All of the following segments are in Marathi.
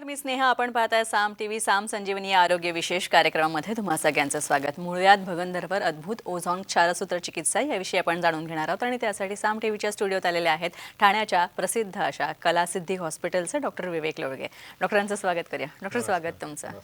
नमस्कार, मी स्नेहा. आपण पाहताय साम टीव्ही. साम संजीवनी या आरोग्य विशेष कार्यक्रमामध्ये तुम्हा सगळ्यांचं स्वागत. मूळव्याध भगंदरवर अद्भुत ओझोन क्षारसूत्र चिकित्सा याविषयी आपण जाणून घेणार आहोत आणि त्यासाठी साम टीव्हीच्या स्टुडिओत आलेले आहेत ठाण्याच्या प्रसिद्ध अशा कलासिद्धी हॉस्पिटलचे डॉक्टर विवेक लोळगे. डॉक्टरांचं स्वागत करूया. डॉक्टर, स्वागत तुमचं.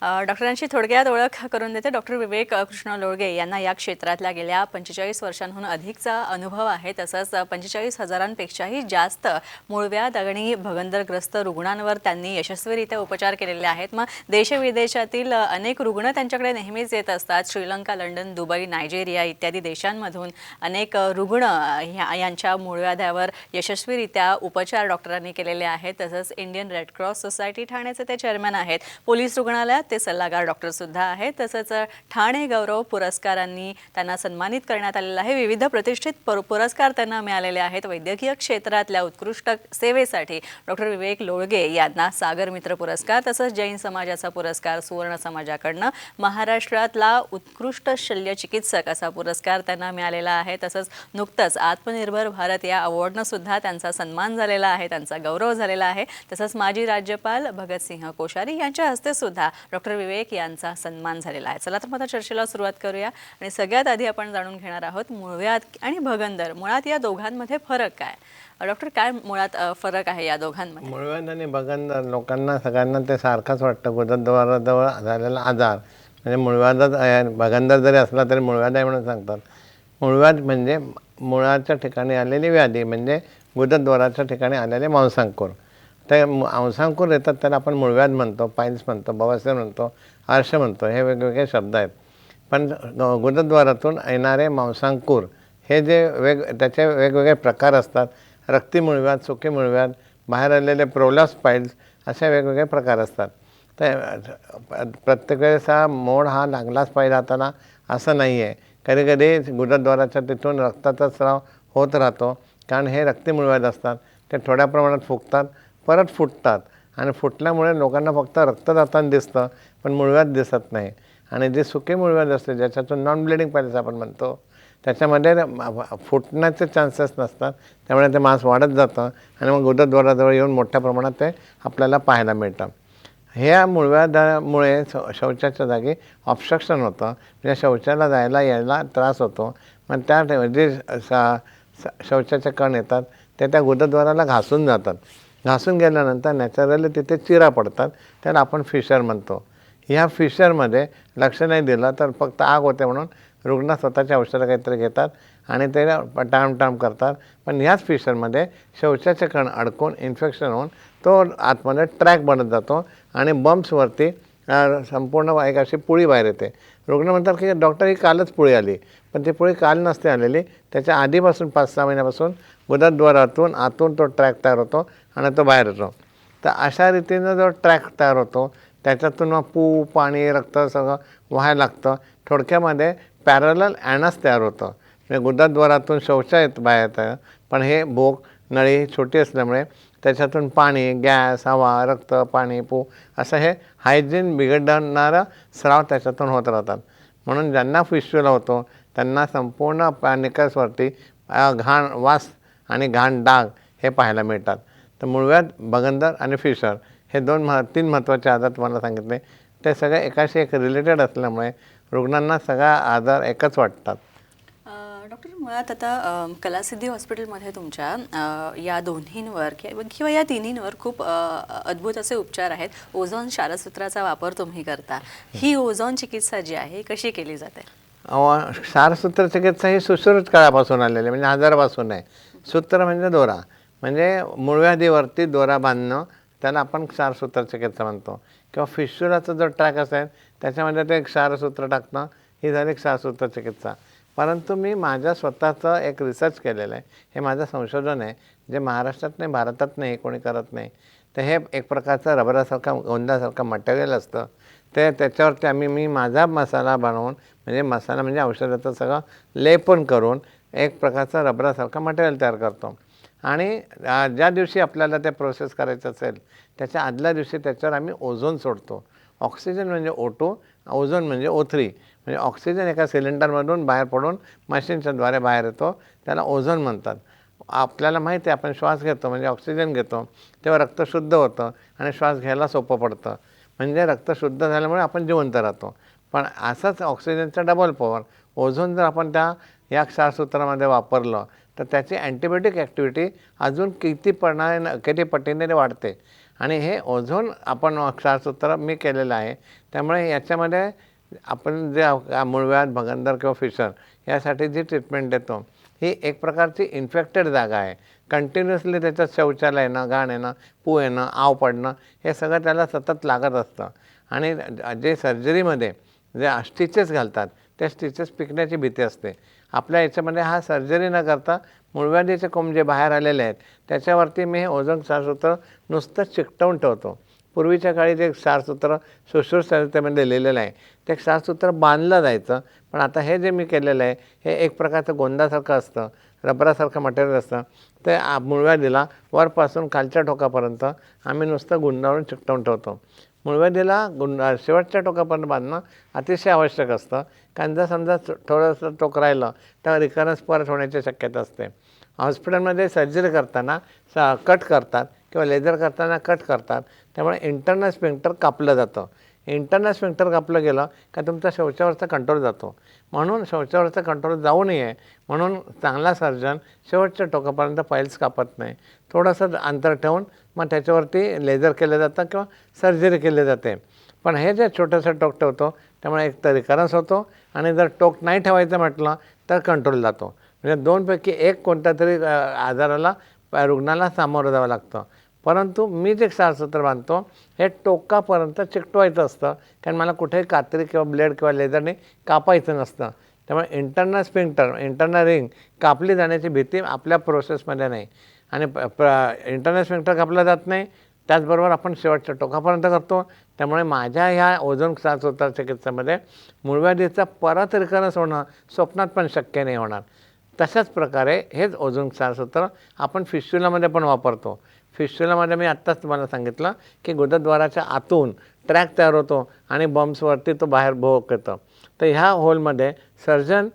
डॉक्टरांची थोडक्यात ओळख करून देते. डॉक्टर विवेक कृष्ण लोळगे यांना या क्षेत्रातल्या गेल्या 45 वर्षांहून अधिकचा अनुभव आहे. तसंच 45,000पेक्षाही जास्त मूळव्याध आणि भगंदरग्रस्त रुग्णांवर त्यांनी यशस्वीरित्या उपचार केलेले आहेत. मग देशविदेशातील अनेक रुग्ण त्यांच्याकडे नेहमीच येत असतात. श्रीलंका, लंडन, दुबई, नायजेरिया इत्यादी देशांमधून अनेक रुग्ण यांच्या मूळव्याधावर यशस्वीरित्या उपचार डॉक्टरांनी केलेले आहेत. तसंच इंडियन रेड क्रॉस सोसायटी ठाण्याचे ते चेअरमॅन आहेत. पोलीस रुग्णालयात ते सल्लागार डॉक्टर सुद्धा आहेत. तसंच ठाणे गौरव पुरस्कारांनी त्यांना सन्मानित करण्यात आलेलं आहे. विविध प्रतिष्ठित पुरस्कार त्यांना मिळालेले आहेत. वैद्यकीय क्षेत्रातल्या उत्कृष्ट सेवेसाठी डॉक्टर विवेक लोळगे यांना सागर मित्र पुरस्कार, तसंच जैन समाजाचा पुरस्कार, सुवर्ण समाजाकडनं महाराष्ट्रातला उत्कृष्ट शल्यचिकित्सक असा पुरस्कार त्यांना मिळालेला आहे. तसंच नुकतंच आत्मनिर्भर भारत या अवॉर्डनं सुद्धा त्यांचा सन्मान झालेला आहे, त्यांचा गौरव झालेला आहे. तसंच माजी राज्यपाल भगतसिंह कोश्यारी यांच्या हस्ते सुद्धा डॉक्टर विवेक यांचा सन्मान झालेला आहे. चला तर आता चर्चेला सुरुवात करूया आणि सगळ्यात आधी आपण जाणून घेणार आहोत मूळव्याध आणि भगंदर, मुळात या दोघांमध्ये फरक काय? डॉक्टर, काय मुळात फरक आहे या दोघांमध्ये? मूळव्याध आणि भगंदर लोकांना सगळ्यांना ते सारखंच वाटतं. गुदद्वाराजवळ झालेला आजार म्हणजे मूळव्याधच आहे. भगंदर जरी असला तरी मूळव्याध आहे म्हणून सांगतात. मूळव्याध म्हणजे मुळाच्या ठिकाणी आलेली व्याधी, म्हणजे गुदद्वाराच्या ठिकाणी आलेले मांसांकुर. ते मांसांकुर येतात त्याला आपण मूळव्याध म्हणतो, पाईल्स म्हणतो, बवासीर म्हणतो, आर्ष म्हणतो. हे वेगवेगळे शब्द आहेत. पण गुदद्वारातून येणारे मांसांकुर हे जे त्याचे वेगवेगळे प्रकार असतात. रक्ती मूळव्याध, सुकी मूळव्याध, बाहेर आलेले प्रोलॅप्स पाईल्स, असे वेगवेगळे प्रकार असतात. तर प्रत्येक वेळेस हा मोड हा लागलाच पाहिजे हाताला असं नाही आहे. कधी कधी गुदद्वाराच्या तिथून रक्ताचा स्राव होत राहतो, कारण हे रक्ती मूळव्याध असतात. ते थोड्या प्रमाणात फुगतात, परत फुटतात आणि फुटल्यामुळे लोकांना फक्त रक्त जाताना दिसतं, पण मूळव्याध दिसत नाही. आणि जे सुके मूळव्याध असते, ज्याच्यातून नॉन ब्लिडिंग पाईल्स आपण म्हणतो, त्याच्यामध्ये फुटण्याचे चान्सेस नसतात. त्यामुळे ते मांस वाढत जातं आणि मग गुदद्वाराजवळ येऊन मोठ्या प्रमाणात ते आपल्याला पाहायला मिळतं. ह्या मूळव्याधामुळे शौचाच्या जागी ऑब्स्ट्रक्शन होतं, म्हणजे शौचाला जायला यायला त्रास होतो. मग त्या जे शौचाचे कण येतात ते त्या गुदद्वाराला घासून जातात. घासून गेल्यानंतर नॅचरली तिथे चिरा पडतात, त्याला आपण फिशर म्हणतो. ह्या फिशरमध्ये लक्ष नाही दिलं तर फक्त आग होते म्हणून रुग्ण स्वतःच्या औषधं काहीतरी घेतात आणि ते टाळमटाळ करतात. पण ह्याच फिशरमध्ये शौचाचे कण अडकून इन्फेक्शन होऊन तो आतमध्ये ट्रॅक बनत जातो आणि बम्प्सवरती संपूर्ण एक अशी पुळी बाहेर येते. रुग्ण म्हणतात की डॉक्टर ही कालच पुळी आली, पण ती पुळी काल नसते आलेली. त्याच्या आधीपासून 5-6 महिन्यापासून गुदद्वारातून आतून तो ट्रॅक तयार होतो आणि तो बाहेर येतो. तर अशा रीतीनं जो ट्रॅक तयार होतो त्याच्यातून मग पाणी, रक्त सगळं व्हायला लागतं. थोडक्यामध्ये पॅरलल ॲनस तयार होतं. म्हणजे गुदद्वारातून शौचा बाहेर येतं, पण हे भोक नळी छोटी असल्यामुळे त्याच्यातून पाणी, गॅस, हवा, रक्त, पाणी, असं हे हायजीन बिघडणारा स्राव त्याच्यातून होत राहतात. म्हणून ज्यांना फिस्ट्युला होतो त्यांना संपूर्ण निकसवरती घाण वास आणि घाण डाग हे पाहायला मिळतात. तर मूळव्याध, भगंदर आणि फिशर हे 3 महत्त्वाचे आजार तुम्हाला सांगितले. ते सगळे एकाशी एक रिलेटेड असल्यामुळे रुग्णांना सगळा आजार एकच वाटतात. डॉक्टर, मुळात आता कलासिद्धी हॉस्पिटलमध्ये तुमच्या या दोन्हींवर किंवा या तिन्हींवर खूप अद्भुत असे उपचार आहेत. ओझोन क्षारसूत्राचा वापर तुम्ही करता. ही ओझोन चिकित्सा जी आहे कशी केली जाते? क्षारसूत्र चिकित्सा ही सुश्रुत काळापासून आलेली, म्हणजे आजारापासून आहे. सूत्र म्हणजे दोरा, म्हणजे मूळव्याधीवरती दोरा बांधणं, त्याला आपण क्षारसूत्र चिकित्सा म्हणतो. किंवा फिशुराचा जो ट्रॅक असेल त्याच्यामध्ये ते क्षारसूत्र टाकणं, ही झाली क्षारसूत्र चिकित्सा. परंतु मी माझ्या स्वतःचं एक रिसर्च केलेलं आहे. हे माझं संशोधन आहे, जे महाराष्ट्रात नाही, भारतात नाही, कोणी करत नाही. तर हे एक प्रकारचं रबरासारखं गोंदासारखं मटेरियल असतं. त्याच्यावरती मी माझा मसाला बनवून, म्हणजे मसाला म्हणजे औषधाचं सगळं लेपन करून एक प्रकारचं रबरासारखं मटेरियल तयार करतो. आणि ज्या दिवशी आपल्याला ते प्रोसेस करायचं असेल त्याच्या आदल्या दिवशी त्याच्यावर आम्ही ओझोन सोडतो. ऑक्सिजन म्हणजे O2, ओझोन म्हणजे O3. म्हणजे ऑक्सिजन एका सिलेंडरमधून बाहेर पडून मशीनच्या द्वारे बाहेर येतो, त्याला ओझोन म्हणतात. आपल्याला माहिती आहे आपण श्वास घेतो म्हणजे ऑक्सिजन घेतो तेव्हा रक्त शुद्ध होतं आणि श्वास घ्यायला सोपं पडतं, म्हणजे रक्त शुद्ध झाल्यामुळे आपण जिवंत राहतो. पण असंच ऑक्सिजनचा डबल पॉवर ओझोन जर आपण या क्षारसूत्रामध्ये वापरलं तर त्याची अँटीबायोटिक ॲक्टिव्हिटी अजून किती पटीने वाढते. आणि हे ओझोन आपण क्षारसूत्र मी केलेलं आहे, त्यामुळे याच्यामध्ये आपण जे मूळव्याध, भगंदर किंवा फिशर यासाठी जी ट्रीटमेंट देतो ही एक प्रकारची इन्फेक्टेड जागा आहे. कंटिन्युअसली त्याच्यात शौचालय येणं, घाण येणं, पू येणं, आव पडणं हे सगळं त्याला सतत लागत असतं. आणि जे सर्जरीमध्ये जे स्टिचेस घालतात त्या स्टिचेस पिकण्याची भीती असते. आपल्या याच्यामध्ये हा सर्जरी न करता मूळव्याधीचे कोंब जे बाहेर आलेले आहेत त्याच्यावरती मी हे ओझोन क्षारसूत्र नुसतं चिकटवून ठेवतो. पूर्वीच्या काळी जे क्षारसूत्र सुश्रुत लिहिलेलं आहे ते क्षारसूत्र बांधलं जायचं, पण आता हे जे मी केलेलं आहे हे एक प्रकारचं गोंदासारखं असतं, रबरासारखं मटेरियल असतं. ते मूळव्याधीला वरपासून खालच्या टोकापर्यंत आम्ही नुसतं गुंडाळून चिकटवून ठेवतो. मूळव्याधीला शेवटच्या टोकापर्यंत बांधणं अतिशय आवश्यक असतं, कारण जर समजा थोडंसं टोक राहिलं तर रिकरन्स परत होण्याची शक्यता असते. हॉस्पिटलमध्ये सर्जरी करताना कट करतात किंवा लेझर करताना कट करतात, त्यामुळे इंटरनल स्फिंक्टर कापलं जातं. इंटरनल स्फिंक्टर कापलं गेलं का तुमचा शौचावरचा कंट्रोल जातो. म्हणून शौचावरचा कंट्रोल जाऊ नये म्हणून चांगला सर्जन शेवटच्या टोकापर्यंत पाईल्स कापत नाही, थोडंसं अंतर ठेवून मग त्याच्यावरती लेझर केलं जातं किंवा सर्जरी केली जाते. पण हे जे छोटंसं टोक ठेवतो त्यामुळे एक तर रिकरन्स होतो आणि जर टोक नाही ठेवायचं म्हटलं तर कंट्रोल जातो. म्हणजे दोनपैकी एक कोणत्या तरी आजाराला रुग्णाला सामोरं जावं लागतं. परंतु मी जे क्षारसूत्र बांधतो हे टोकापर्यंत चिकटवायचं असतं, कारण मला कुठेही कात्री किंवा ब्लेड किंवा लेझरने कापायचं नसतं. त्यामुळे इंटरनल स्फिंक्टर, इंटरनल रिंग कापली जाण्याची भीती आपल्या प्रोसेसमध्ये नाही. आणि इंटरनल स्फिंक्टर कापला जात नाही, त्याचबरोबर आपण शेवटच्या टोकापर्यंत करतो. त्यामुळे माझ्या ह्या ओझोन क्षारसूत्र चिकित्सेमध्ये मूळव्याधीचा परत रिकरन्स होणं स्वप्नात पण शक्य नाही होणार. तशाच प्रकारे हेच ओझोन क्षारसूत्र आपण फिस्च्युलामध्ये पण वापरतो. फिस्च्युलामध्ये मी आत्ताच तुम्हाला सांगितलं की गुदद्वाराच्या आतून ट्रॅक तयार होतो आणि बम्प्सवरती तो बाहेर भोक येतं. तर ह्या होलमध्ये सर्जन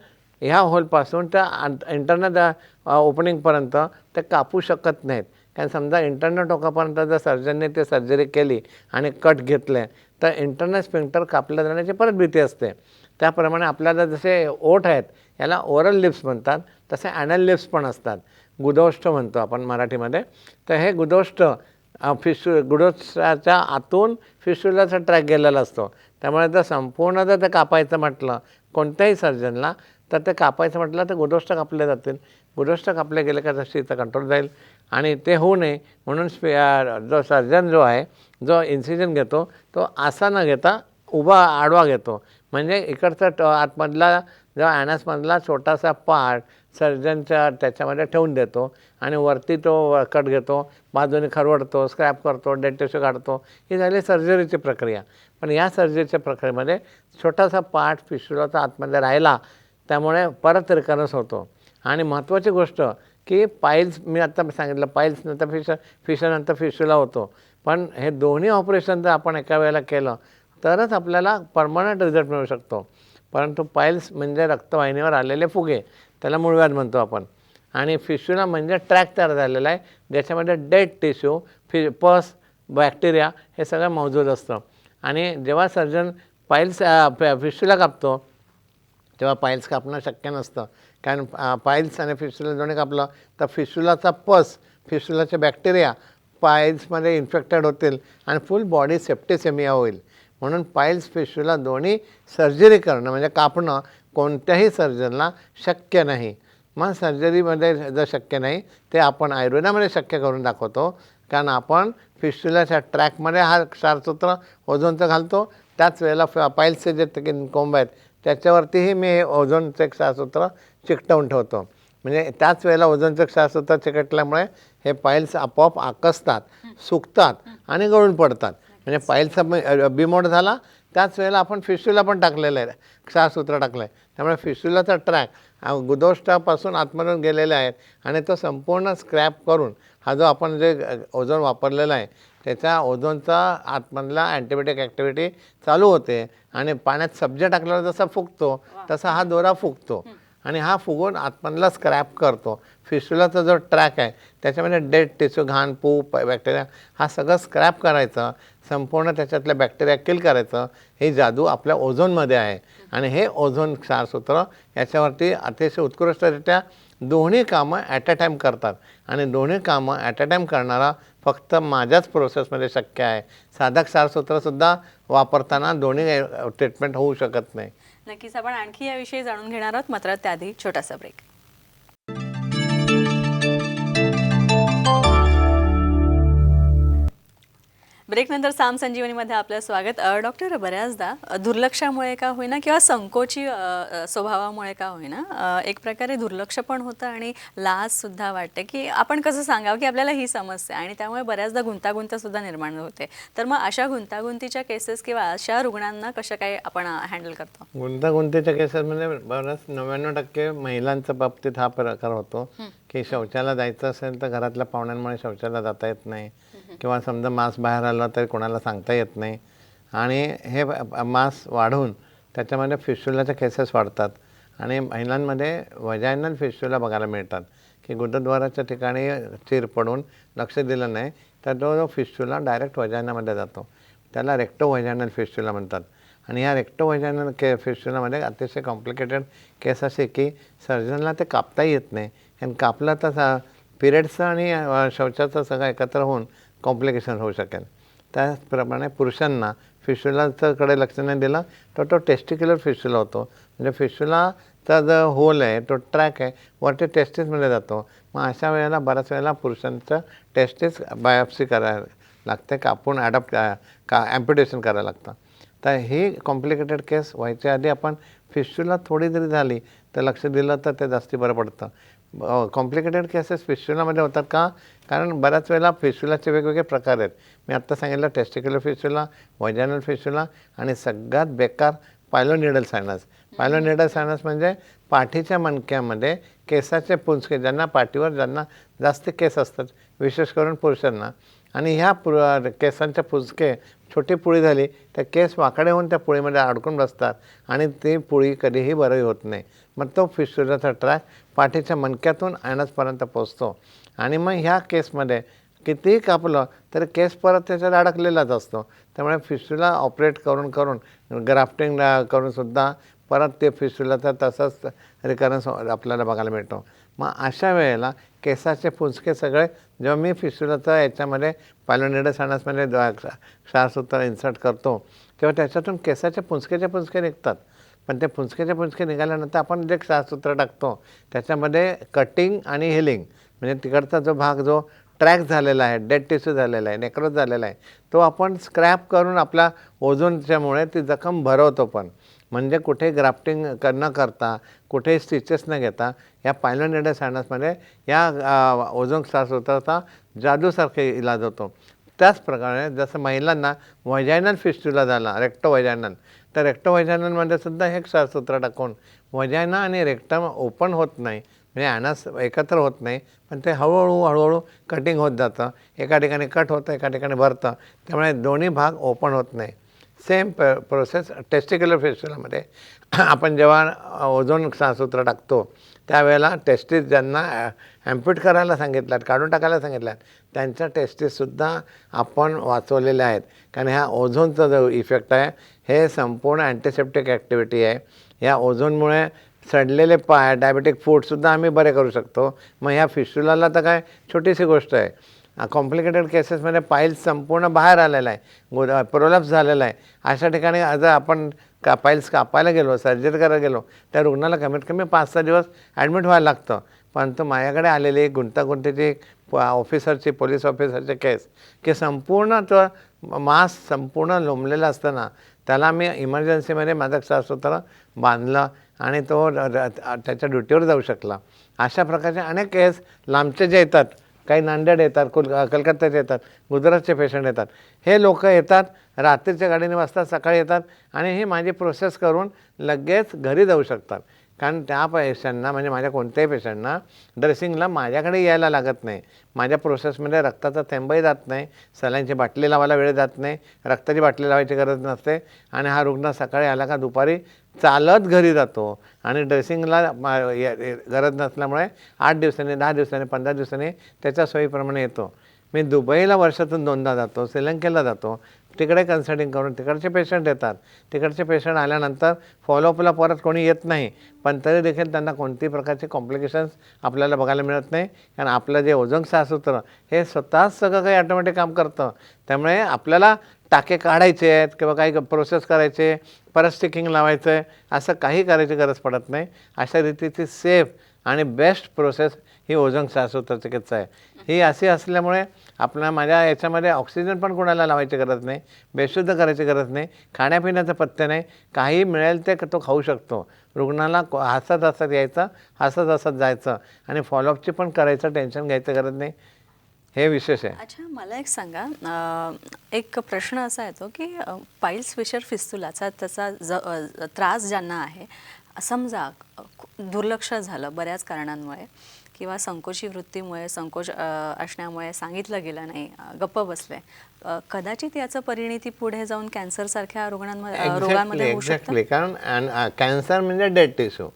ह्या होलपासून त्या इंटरनल ओपनिंगपर्यंत ते कापू शकत नाहीत, कारण समजा इंटरनल टोकापर्यंत जर सर्जनने ते सर्जरी केली आणि कट घेतले तर इंटरनल स्फिंक्टर कापलं जाण्याची परत भीती असते. त्याप्रमाणे आपल्याला जसे ओठ आहेत याला ओरल लिप्स म्हणतात, तसे ॲनल लिप्स पण असतात. गुदोष्ठ म्हणतो आपण मराठीमध्ये. तर हे गुदोष्ठ गुदोष्ठाच्या आतून फिस्च्युलाचा ट्रॅक गेलेला असतो. त्यामुळे जर संपूर्ण जर ते कापायचं म्हटलं कोणत्याही सर्जनला तर ते कापायचं म्हटलं तर गुदोष्ठ कापले जातील. गुदोष्ठ कापले गेले का तशीचा कंट्रोल जाईल. आणि ते होऊ नये म्हणून जो सर्जन जो आहे जो इन्सिजन घेतो तो असा न घेता उभा आडवा घेतो. म्हणजे इकडचा आतमधला जो ॲनसमधला छोटासा पार्ट सर्जनच्या त्याच्यामध्ये ठेवून देतो आणि वरती तो कट घेतो, बाजूने खरवडतो, स्क्रॅप करतो, डेड टिश्यू काढतो. ही झाली सर्जरीची प्रक्रिया. पण या सर्जरीच्या प्रक्रियेमध्ये छोटासा पार्ट फिस्च्युलाचा आतमध्ये राहिला त्यामुळे परत रिकरन्स होतो. आणि महत्त्वाची गोष्ट की पाईल्स मी आत्ता सांगितलं, पाईल्स नंतर फिशर नंतर फिस्च्युला होतो. पण हे दोन्ही ऑपरेशन जर आपण एका वेळेला केलं तरच आपल्याला परमनंट रिझल्ट मिळू शकतो. परंतु पाईल्स म्हणजे रक्तवाहिनीवर आलेले फुगे, त्याला मूळव्याध म्हणतो आपण. आणि फिस्च्युला म्हणजे ट्रॅक तयार झालेला आहे ज्याच्यामध्ये डेड टिश्यू, पस, बॅक्टेरिया हे सगळं मौजूद असतं. आणि जेव्हा सर्जन फिस्च्युला कापतो तेव्हा पाईल्स कापणं शक्य नसतं, कारण पाईल्स आणि फिस्च्युला दोन्ही कापलं तर फिस्च्युलाचा पस, फिस्च्युलाचे बॅक्टेरिया पाईल्समध्ये इन्फेक्टेड होतील आणि फुल बॉडी सेप्टिसेमिया होईल. म्हणून पाईल्स फिस्च्युला दोन्ही सर्जरी करणं म्हणजे कापणं कोणत्याही सर्जनला शक्य नाही. मग सर्जरीमध्ये जर शक्य नाही ते आपण आयुर्वेदामध्ये शक्य करून दाखवतो, कारण आपण फिस्च्युलाच्या ट्रॅकमध्ये हा क्षारसूत्र ओझोनचं घालतो. त्याच वेळेला पाईल्सचे जे कोंब आहेत त्याच्यावरतीही मी हे ओझोनचे क्षारसूत्र चिकटवून ठेवतो. म्हणजे त्याच वेळेला ओझोनचं क्षारसूत्र चिकटल्यामुळे हे पाईल्स आपोआप आकसतात, सुकतात आणि गळून पडतात. म्हणजे पाईल्सचा बिमोड झाला त्याच वेळेला आपण फिस्च्युला पण टाकलेलं आहे, क्षारसूत्र टाकलं आहे. त्यामुळे फिस्च्युलाचा ट्रॅक गुदोष्ठापासून आतमधून गेलेले आहेत आणि तो संपूर्ण स्क्रॅप करून हा जो आपण जे ओझोन वापरलेला आहे त्याच्या ओझोनचा आतमधला अँटीबायोटिक ॲक्टिव्हिटी चालू होते आणि पाण्यात सब्जा टाकल्यावर जसा फुगतो तसा हा दोरा फुगतो. आणि हा फुगून आतमधला स्क्रॅप करतो. फिस्टुलाचा जो ट्रॅक आहे त्याच्यामध्ये डेड टिश्यू, घाण, पू, बॅक्टेरिया हा सगळं स्क्रॅप करायचं, संपूर्ण त्याच्यातल्या बॅक्टेरिया किल करायचं. ही जादू आपल्या ओझोनमध्ये आहे आणि हे ओझोन क्षारसूत्र याच्यावरती अतिशय उत्कृष्टरित्या दोन्ही कामं ॲट अ टाईम करतात. आणि दोन्ही कामं ॲट अ टाईम करणारा फक्त माझ्याच प्रोसेसमध्ये शक्य आहे. साधा क्षारसूत्रसुद्धा वापरताना दोन्ही ट्रीटमेंट होऊ शकत नाही. नक्कीच आपण आणखी याविषयी जाणून घेणार आहोत, मात्र त्याआधी छोटासा ब्रेक. ब्रेकनंतर साम संजीवनीमध्ये आपलं स्वागत. डॉक्टर, बऱ्याचदा दुर्लक्षामुळे का होईना किंवा संकोची स्वभावामुळे का होईना एक प्रकारे दुर्लक्ष पण होतं आणि लाजसुद्धा वाटते की आपण कसं सांगावं की आपल्याला ही समस्या आहे, आणि त्यामुळे बऱ्याचदा गुंतागुंतसुद्धा निर्माण होते. तर मग अशा गुंतागुंतीच्या केसेस किंवा अशा रुग्णांना कशा काय आपण हँडल करतो? गुंतागुंतीच्या केसेसमध्ये बरंच 99% महिलांच्या बाबतीत हा प्रकार होतो की शौचाला जायचं असेल तर घरातल्या पाहुण्यांमुळे शौचाला जाता येत नाही, किंवा समजा मांस बाहेर आलं तरी कोणाला सांगता येत नाही, आणि हे मांस वाढून त्याच्यामध्ये फिस्टुलाच्या केसेस वाढतात. आणि महिलांमध्ये वजायनल फिस्टुला बघायला मिळतात की गुदद्वाराच्या ठिकाणी चीर पडून लक्ष दिलं नाही तर तो फिस्टुला डायरेक्ट वजायनामध्ये जातो. त्याला रेक्टो वजायनल फिस्टुला म्हणतात. आणि ह्या रेक्टो वजायनल फिस्टुलामध्ये अतिशय कॉम्प्लिकेटेड केस असे की सर्जनला ते कापताही येत नाही, आणि कापलं तर पिरियड्सचं आणि शौचाचं सगळं एकत्र होऊन कॉम्प्लिकेशन होऊ शकेल. त्याचप्रमाणे पुरुषांना फिस्टुलाकडे लक्ष नाही दिलं तर तो टेस्टिक्युलर फिस्टुला होतो. म्हणजे फिस्टुलाचा जो होल आहे, तो ट्रॅक आहे, वरती टेस्टिसमध्ये जातो. मग अशा वेळेला बऱ्याच वेळेला पुरुषांचं टेस्टिस बायोप्सी करायला लागते, कापून ॲम्प्युटेशन करायला लागतं. तर ही कॉम्प्लिकेटेड केस व्हायच्या आधी आपण फिस्टुला थोडी जरी झाली तर लक्ष दिलं तर ते जास्ती बरं पडतं. कॉम्प्लिकेटेड केसेस फिस्टुलामध्ये होतात का? कारण बऱ्याच वेळेला फिस्टुलाचे वेगवेगळे प्रकार आहेत. मी आत्ता सांगितलं टेस्टिक्युलर फिस्टुला, वजायनल फिस्टुला, आणि सगळ्यात बेकार पायलोनिडल सायनस. पायलोनिडल सायनस म्हणजे पाठीच्या मणक्यामध्ये केसाचे पुंजके, ज्यांना पाठीवर ज्यांना जास्त केस असतात, विशेष करून पुरुषांना, आणि ह्या केसांच्या पुंजके छोटी पुळी झाली तर केस वाकडे होऊन त्या पुळीमध्ये अडकून बसतात आणि ती पुळी कधीही बरी होत नाही. मग तो फिस्टुलाचा ट्रॅक पाठीच्या मणक्यातून ॲनसपर्यंत पोचतो. आणि मग ह्या केसमध्ये कितीही कापलं तर केस परत त्याच्यात अडकलेलाच असतो. त्यामुळे फिस्टुला ऑपरेट करून करून ग्राफ्टिंग करूनसुद्धा परत ते फिस्टुलाचा तसंच रिकरन्स आपल्याला बघायला मिळतो. मग अशा वेळेला केसाचे पुंजके सगळे, जेव्हा मी फिस्टुलाचा याच्यामध्ये पायलोनिडल सायनसमध्ये क्षारसूत्र इन्सर्ट करतो तेव्हा त्याच्यातून केसाचे पुंजके निघतात. पण ते पुंजके निघाल्यानंतर आपण जे क्षारसूत्र टाकतो त्याच्यामध्ये कटिंग आणि हिलिंग, म्हणजे तिकडचा जो भाग जो ट्रॅक झालेला आहे, डेड टिश्यू झालेला आहे, नेक्रोज झालेला आहे, तो आपण स्क्रॅप करून आपल्या ओझोनच्यामुळे ती जखम भरवतो. पण म्हणजे कुठे ग्राफ्टिंग न करता, कुठेही स्टिचेस न घेता या पायलोनिडल सायनसमध्ये या ओझोन क्षारसूत्राचा जादूसारखे इलाज होतो. त्याचप्रकारे जसं महिलांना वजायनल फिस्टुला झाला, रेक्टो वजायनल, तर रेक्टो वजायनलमध्ये सुद्धा हे क्षारसूत्र टाकून वजायना आणि रेक्टम ओपन होत नाही, म्हणजे ॲनस एकत्र होत नाही, पण ते हळूहळू कटिंग होत जातं. एका ठिकाणी कट होतं, एका ठिकाणी भरतं, त्यामुळे दोन्ही भाग ओपन होत नाही. सेम प्रोसेस टेस्टिक्युलर फिस्टुलामध्ये आपण जेव्हा ओझोन क्षारसूत्र टाकतो त्यावेळेला टेस्टिस ज्यांना ॲम्प्यूट करायला सांगितल्यात, काढून टाकायला सांगितल्यात, त्यांच्या टेस्टिससुद्धा आपण वाचवलेल्या आहेत. कारण ह्या ओझोनचा जो इफेक्ट आहे हे संपूर्ण अँटीसेप्टिक ॲक्टिव्हिटी आहे. या ओझोनमुळे सडलेले पाय, डायबेटिक फूडसुद्धा आम्ही बरे करू शकतो. मग ह्या फिस्टुलाला तर काय छोटीशी गोष्ट आहे. कॉम्प्लिकेटेड केसेसमध्ये पाईल्स संपूर्ण बाहेर आलेला आहे, प्रोलॅप्स झालेला आहे. अशा ठिकाणी जर आपण पाईल्स कापायला गेलो, सर्जरी करायला गेलो, त्या रुग्णाला कमीत कमी 5-6 दिवस ॲडमिट व्हायला लागतं. परंतु माझ्याकडे आलेली गुंतागुंतीची ऑफिसरची, पोलीस ऑफिसरची केस की संपूर्ण तो मांस संपूर्ण लोंबलेलं असताना त्याला मी इमर्जन्सीमध्ये माझं क्षारसूत्र बांधलं आणि तो त्याच्या ड्युटीवर जाऊ शकला. अशा प्रकारचे अनेक केस लांबचे जे येतात, काही नांदेड येतात, कलकत्त्याचे येतात, गुजरातचे पेशंट येतात, हे लोक येतात, रात्रीच्या गाडीने वाजतात, सकाळी येतात आणि ही माझी प्रोसेस करून लगेच घरी जाऊ शकतात. कारण त्या पेशंटना म्हणजे माझ्या कोणत्याही पेशंटना ड्रेसिंगला माझ्याकडे यायला लागत नाही. माझ्या प्रोसेसमध्ये रक्ताचा थेंबही जात नाही, सलाईनची बाटली लावायला वेळ जात नाही, रक्ताची बाटली लावायची गरज नसते आणि हा रुग्ण सकाळी आला का दुपारी चालत घरी जातो आणि ड्रेसिंगला गरज नसल्यामुळे 8 दिवसांनी, 10 दिवसांनी, 15 दिवसांनी त्याच्या सोयीप्रमाणे येतो. मी दुबईला वर्षातून 2दा जातो, श्रीलंकेला जातो, तिकडे कन्सल्टिंग करून तिकडचे पेशंट येतात. तिकडचे पेशंट आल्यानंतर फॉलोअपला परत कोणी येत नाही, पण तरी देखील त्यांना कोणत्याही प्रकारचे कॉम्प्लिकेशन्स आपल्याला बघायला मिळत नाही. कारण आपलं जे ओझोन सहासूत्र हे स्वतःच सगळं काही ऑटोमॅटिक काम करतं. त्यामुळे आपल्याला टाके काढायचे आहेत किंवा काही प्रोसेस करायचे, परत स्टिकिंग लावायचं आहे, असं काही करायची गरज पडत नाही. अशा रीतीची सेफ आणि बेस्ट प्रोसेस ही ओझोन सहासूत्र चिकित्सा आहे. ही अशी असल्यामुळे माझ्या याच्यामध्ये ऑक्सिजन पण कोणाला लावायची गरज नाही, बेशुद्ध करायची गरज नाही, खाण्यापिण्याचं पथ्य नाही, काही मिळेल ते तो खाऊ शकतो. रुग्णाला हसत हसत यायचं, हसत हसत जायचं आणि फॉलोअपची पण करायचं, टेन्शन घ्यायचं गरज नाही. हे विशेष आहे. अच्छा, मला एक सांगा, एक प्रश्न असा येतो की पाईल्स फिशर फिस्तुलाचा त्याचा त्रास ज्यांना आहे, समजा दुर्लक्ष झालं बऱ्याच कारणांमुळे किंवा संकोची वृत्तीमुळे, संकोच असण्यामुळे सांगितलं गेलं नाही, गप्प बसले, कदाचित याचं परिणिती पुढे जाऊन कॅन्सरसारख्या रोगांमध्ये होऊ शकतं. एक्झॅक्टली, कारण कॅन्सर म्हणजे डेड टिश्यू.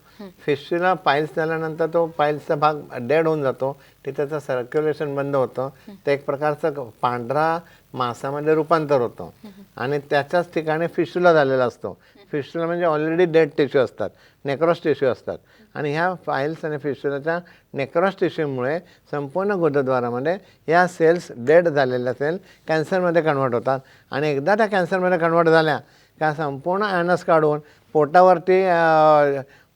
फिस्टुला पाईल्स झाल्यानंतर तो पाईल्सचा भाग डेड होऊन जातो, त्याचं सर्क्युलेशन बंद होतं, ते एक प्रकारचं पांढरा मांसामध्ये रूपांतर होतं आणि त्याच्याच ठिकाणी फिस्टुला झालेला असतो. फिस्टुला म्हणजे ऑलरेडी डेड टिश्यू असतात, नेक्रॉस टिश्यू असतात आणि ह्या पाईल्स आणि फिस्टुलाच्या नेक्रॉस टिश्यूमुळे संपूर्ण गुदद्वारामध्ये या सेल्स, डेड झालेल्या सेल कॅन्सरमध्ये कन्वर्ट होतात आणि एकदा त्या कॅन्सरमध्ये कन्वर्ट झाल्या का संपूर्ण ॲनस काढून पोटावरती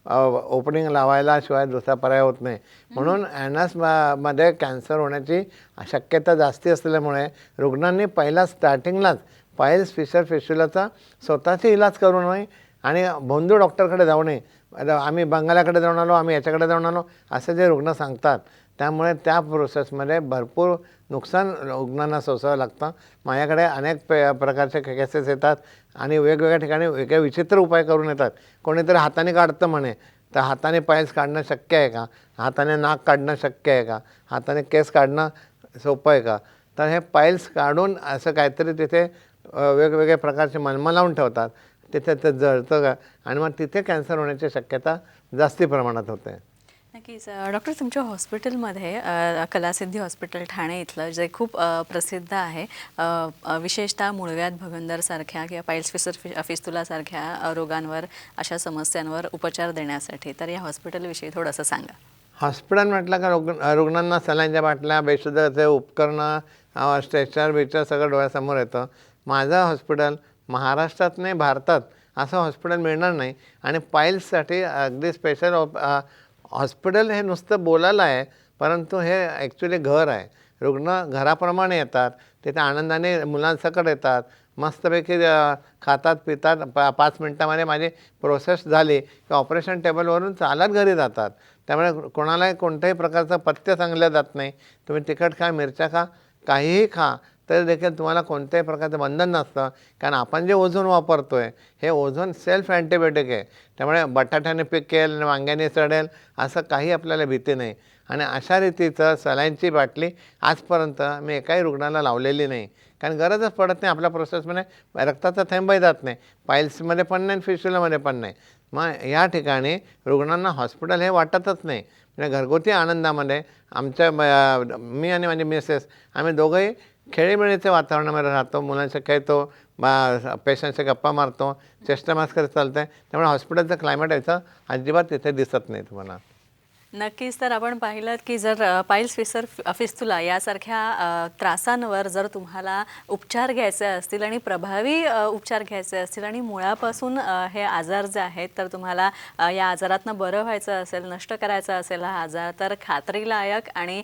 ओपनिंग लावायला शिवाय दुसरा पर्याय होत नाही. म्हणून ॲनस मध्ये कॅन्सर होण्याची शक्यता जास्ती असल्यामुळे रुग्णांनी पहिला स्टार्टिंगलाच पाईल्स फिशर फिस्टुलाचा स्वतःचे इलाज करू नये आणि भोंदू डॉक्टरकडे जाऊ नये. आम्ही बंगाल्याकडे जाऊन आलो, आम्ही याच्याकडे जाऊन आलो, असं जे रुग्ण सांगतात, त्यामुळे त्या प्रोसेसमध्ये भरपूर नुकसान रुग्णांना सोसावं लागतं. माझ्याकडे अनेक प्रकारचे केसेस येतात आणि वेगवेगळ्या ठिकाणी वेगळे विचित्र उपाय करून येतात. कोणीतरी हाताने काढतं म्हणे, तर हाताने पाईल्स काढणं शक्य आहे का? हाताने नाक काढणं शक्य आहे का? हाताने केस काढणं सोपं आहे का? तर हे पाईल्स काढून असं काहीतरी तिथे वेगवेगळ्या प्रकारचे मलमं लावून ठेवतात, तिथे ते जळतं का आणि मग तिथे कॅन्सर होण्याची शक्यता जास्ती प्रमाणात होते. नक्कीच. डॉक्टर, तुमच्या हॉस्पिटलमध्ये कलासिद्धी हॉस्पिटल ठाणे इथलं जे खूप प्रसिद्ध आहे, विशेषतः मुळव्याध भगंदरसारख्या किंवा पाईल्स फिस्तुलासारख्या रोगांवर, अशा समस्यांवर उपचार देण्यासाठी, तर या हॉस्पिटलविषयी थोडंसं सांगा. हॉस्पिटल म्हटलं का रुग्णांना सलाईनच्या बाटल्या, बेशुद्धचे उपकरणं, स्ट्रेचर बिचर सगळं डोळ्यासमोर येतं. माझं हॉस्पिटल महाराष्ट्रात नाही, भारतात असं हॉस्पिटल मिळणार नाही आणि पाईल्ससाठी अगदी स्पेशल हॉस्पिटल हे नुसतं बोलायला आहे, परंतु हे ॲक्च्युली घर आहे. रुग्ण घराप्रमाणे येतात, तिथे आनंदाने मुलांसकट येतात, मस्तपैकी खातात पितात, 5 मिनटामध्ये माझी प्रोसेस झाली की ऑपरेशन टेबलवरून चालत घरी जातात. त्यामुळे कोणालाही कोणत्याही प्रकारचं पथ्य सांगलं जात नाही. तुम्ही तिखट खा, मिरच्या खा, काहीही खा, तर देखील तुम्हाला कोणत्याही प्रकारचं बंधन नसतं. कारण आपण जे ओझोन वापरतो आहे हे ओझोन सेल्फ अँटीबायोटिक आहे. त्यामुळे बटाट्याने पिकेल, वांग्याने चढेल असं काही आपल्याला भीती नाही. आणि अशा रीतीचं सलाईनची बाटली आजपर्यंत मी एकाही रुग्णाला लावलेली नाही, कारण गरजच पडत नाही. आपल्या प्रोसेसमध्ये रक्ताचा थेंबही जात नाही, पाईल्समध्ये पण नाही, फिस्टुलामध्ये पण नाही. मग या ठिकाणी रुग्णांना हॉस्पिटल हे वाटतच नाही. म्हणजे घरगुती आनंदामध्ये मी आणि माझी मिसेस आम्ही दोघंही खेळीमेळीच्या वातावरणामध्ये राहतो, मुलांशी खेळतो, पेशंटशी गप्पा मारतो, चेष्टामस्करी करत चालतं आहे. त्यामुळे हॉस्पिटलचं क्लायमेट याचं अजिबात तिथे दिसत नाही तुम्हाला. नक्कीच. तर आपण पाहिलं की जर पाईल्स फिस्तुला यासारख्या त्रासांवर जर तुम्हाला उपचार घ्यायचे असतील आणि प्रभावी उपचार घ्यायचे असतील आणि मुळापासून हे आजार जे आहेत, तर तुम्हाला या आजारातनं बरं व्हायचं असेल, नष्ट करायचा असेल हा आजार, तर खात्रीलायक आणि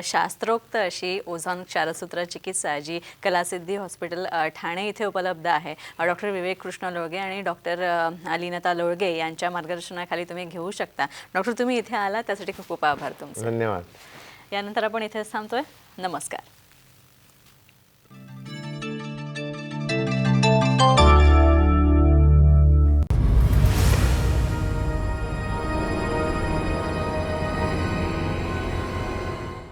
शास्त्रोक्त अशी ओझोन क्षारसूत्र चिकित्सा जी कलासिद्धी हॉस्पिटल ठाणे इथे उपलब्ध आहे, डॉक्टर विवेक कृष्ण लोळगे आणि डॉक्टर लीनता लोळगे यांच्या मार्गदर्शनाखाली तुम्ही घेऊ शकता. डॉक्टर, तुम्ही इथे आला त्यासाठी खूप खूप आभार तुमचे. धन्यवाद. यानंतर आपण इथेच थांबतोय. नमस्कार.